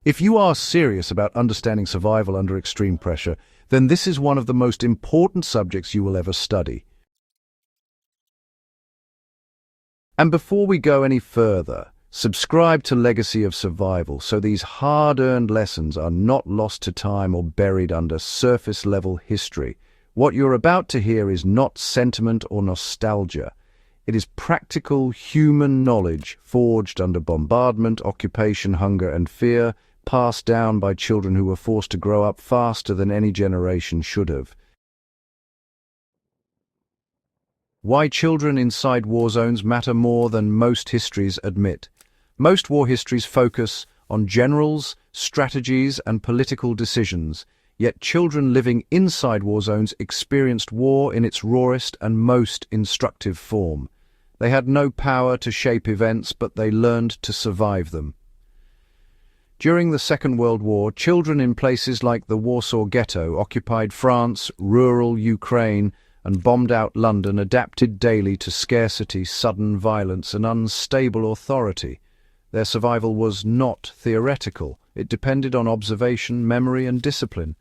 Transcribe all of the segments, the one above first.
If you are serious about understanding survival under extreme pressure, then this is one of the most important subjects you will ever study. And before we go any further, subscribe to Legacy of Survival so these hard-earned lessons are not lost to time or buried under surface-level history. What you're about to hear is not sentiment or nostalgia. It is practical human knowledge forged under bombardment, occupation, hunger, and fear, passed down by children who were forced to grow up faster than any generation should have. Why children inside war zones matter more than most histories admit. Most war histories focus on generals, strategies, and political decisions, yet children living inside war zones experienced war in its rawest and most instructive form. They had no power to shape events, but they learned to survive them. During the Second World War, children in places like the Warsaw Ghetto occupied France, rural Ukraine, and bombed out London adapted daily to scarcity, sudden violence, and unstable authority. Their survival was not theoretical. It depended on observation, memory, and discipline.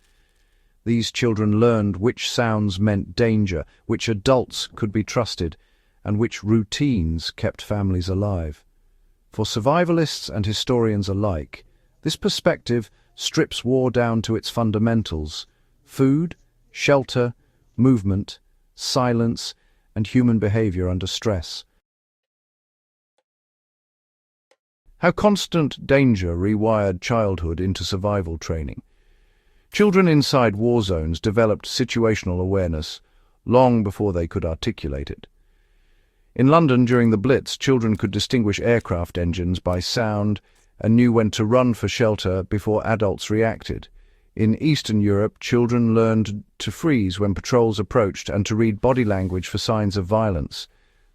These children learned which sounds meant danger, which adults could be trusted, and which routines kept families alive. For survivalists and historians alike, this perspective strips war down to its fundamentals: food, shelter, movement, silence, and human behavior under stress. How constant danger rewired childhood into survival training. Children inside war zones developed situational awareness long before they could articulate it. In London during the Blitz, children could distinguish aircraft engines by sound and knew when to run for shelter before adults reacted. In Eastern Europe, children learned to freeze when patrols approached and to read body language for signs of violence.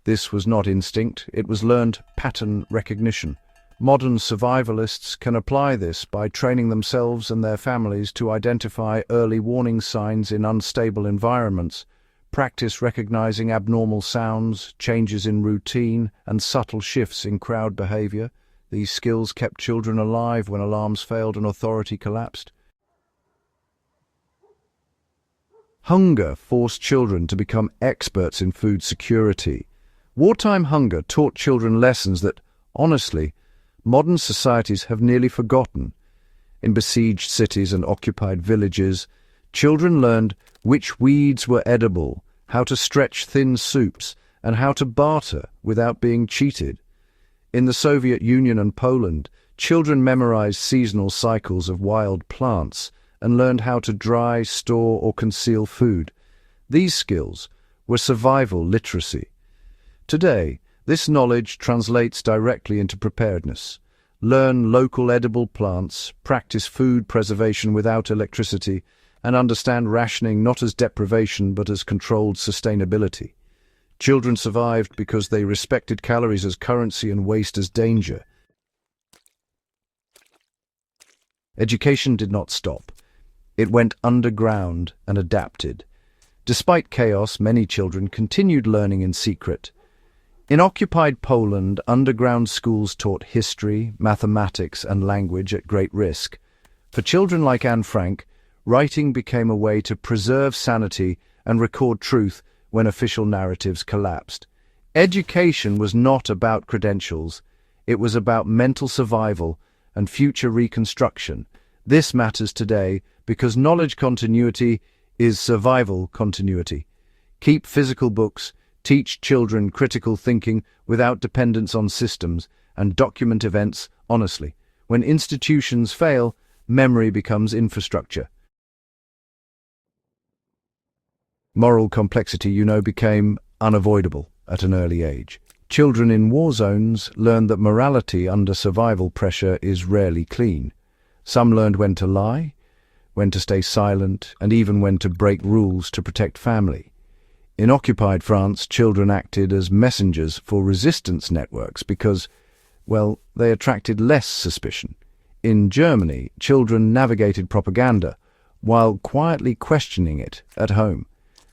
This was not instinct, it was learned pattern recognition. Modern survivalists can apply this by training themselves and their families to identify early warning signs in unstable environments, practice recognizing abnormal sounds, changes in routine, and subtle shifts in crowd behavior. These skills kept children alive when alarms failed and authority collapsed. Hunger forced children to become experts in food security. Wartime hunger taught children lessons that, honestly, modern societies have nearly forgotten. In besieged cities and occupied villages, children learned which weeds were edible, how to stretch thin soups, and how to barter without being cheated. In the Soviet Union and Poland, children memorized seasonal cycles of wild plants and learned how to dry, store, or conceal food. These skills were survival literacy. Today, this knowledge translates directly into preparedness. Learn local edible plants, practice food preservation without electricity, and understand rationing not as deprivation but as controlled sustainability. Children survived because they respected calories as currency and waste as danger. Education did not stop. It went underground and adapted. Despite chaos, many children continued learning in secret. In occupied Poland, underground schools taught history, mathematics, and language at great risk. For children like Anne Frank, writing became a way to preserve sanity and record truth when official narratives collapsed. Education was not about credentials. It was about mental survival and future reconstruction. This matters today because knowledge continuity is survival continuity. Keep physical books, teach children critical thinking without dependence on systems, and document events honestly. When institutions fail, memory becomes infrastructure. Moral complexity, became unavoidable at an early age. Children in war zones learned that morality under survival pressure is rarely clean. Some learned when to lie, when to stay silent, and even when to break rules to protect family. In occupied France, children acted as messengers for resistance networks because, they attracted less suspicion. In Germany, children navigated propaganda while quietly questioning it at home.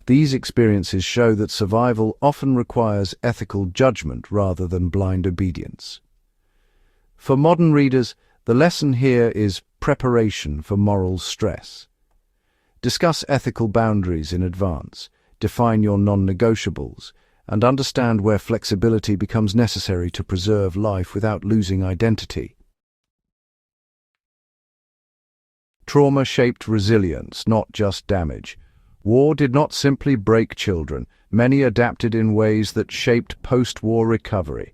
These experiences show that survival often requires ethical judgment rather than blind obedience. For modern readers, The lesson here is preparation for moral stress. Discuss ethical boundaries in advance, define your non-negotiables, and understand where flexibility becomes necessary to preserve life without losing identity. Trauma shaped resilience, not just damage. War did not simply break children. Many adapted in ways that shaped post-war recovery.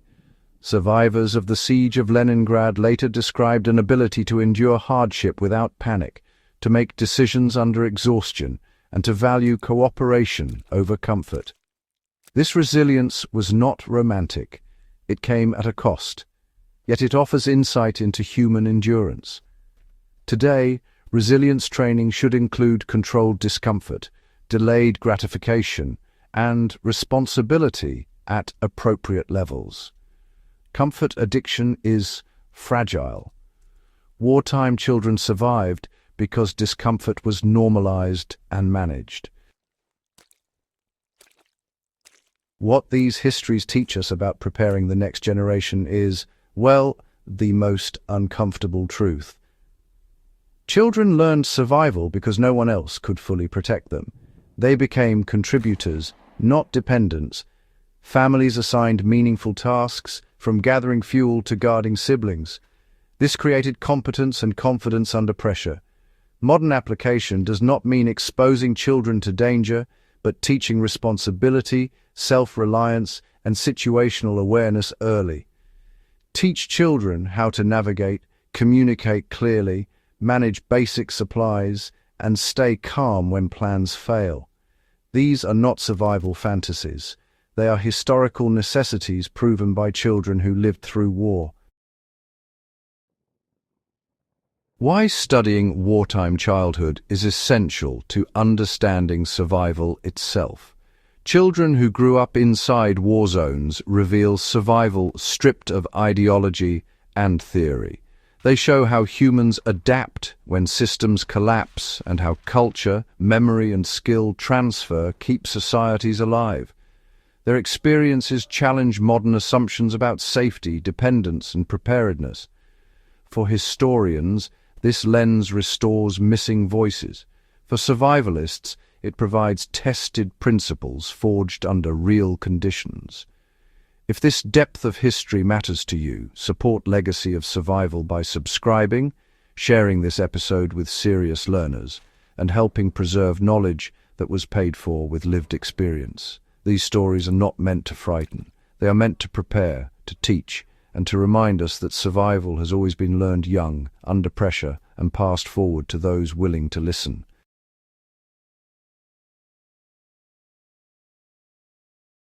Survivors of the siege of Leningrad later described an ability to endure hardship without panic, to make decisions under exhaustion, and to value cooperation over comfort. This resilience was not romantic. It came at a cost, yet it offers insight into human endurance. Today, resilience training should include controlled discomfort, delayed gratification, and responsibility at appropriate levels. Comfort addiction is fragile. Wartime children survived because discomfort was normalized and managed. What these histories teach us about preparing the next generation is, well, the most uncomfortable truth. Children learned survival because no one else could fully protect them. They became contributors, not dependents. Families assigned meaningful tasks, from gathering fuel to guarding siblings. This created competence and confidence under pressure. Modern application does not mean exposing children to danger, but teaching responsibility, self-reliance, and situational awareness early. Teach children how to navigate, communicate clearly, manage basic supplies, and stay calm when plans fail. These are not survival fantasies. They are historical necessities proven by children who lived through war. Why studying wartime childhood is essential to understanding survival itself. Children who grew up inside war zones reveal survival stripped of ideology and theory. They show how humans adapt when systems collapse and how culture, memory, and skill transfer keep societies alive. Their experiences challenge modern assumptions about safety, dependence, and preparedness. For historians, this lens restores missing voices. For survivalists, it provides tested principles forged under real conditions. If this depth of history matters to you, support Legacy of Survival by subscribing, sharing this episode with serious learners, and helping preserve knowledge that was paid for with lived experience. These stories are not meant to frighten. They are meant to prepare, to teach, and to remind us that survival has always been learned young, under pressure, and passed forward to those willing to listen.